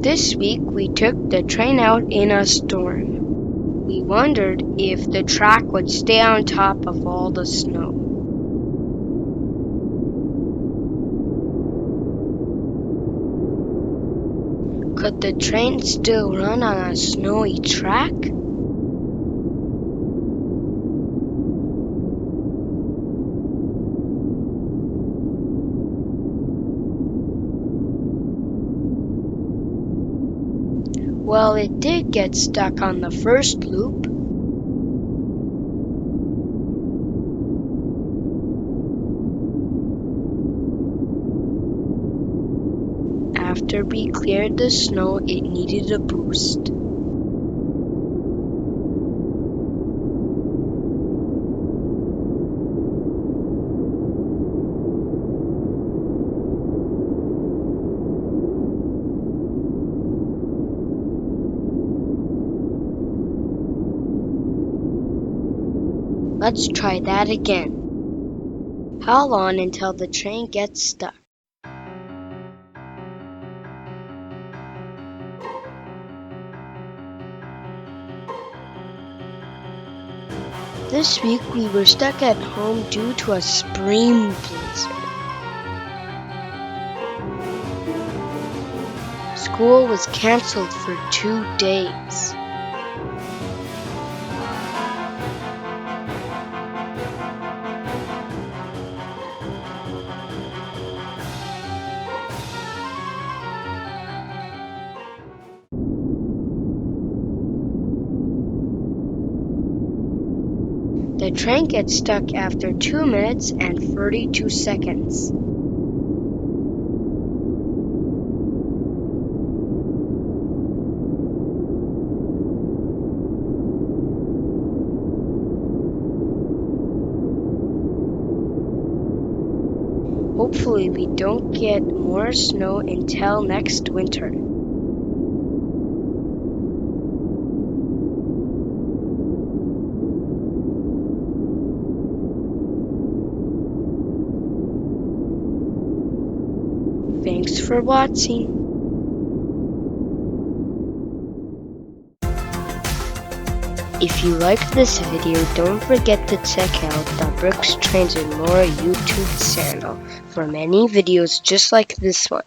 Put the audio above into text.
This week we took the train out in a storm. We wondered if the track would stay on top of all the snow. Could the train still run on a snowy track? Well, it did get stuck on the first loop. After we cleared the snow, it needed a boost. Let's try that again. How long until the train gets stuck? This week we were stuck at home due to a spring blizzard. School was canceled for 2 days. The train gets stuck after 2 minutes and 32 seconds. Hopefully we don't get more snow until next winter. Thanks for watching. If you liked this video, don't forget to check out the Brooks Trains and More YouTube channel for many videos just like this one.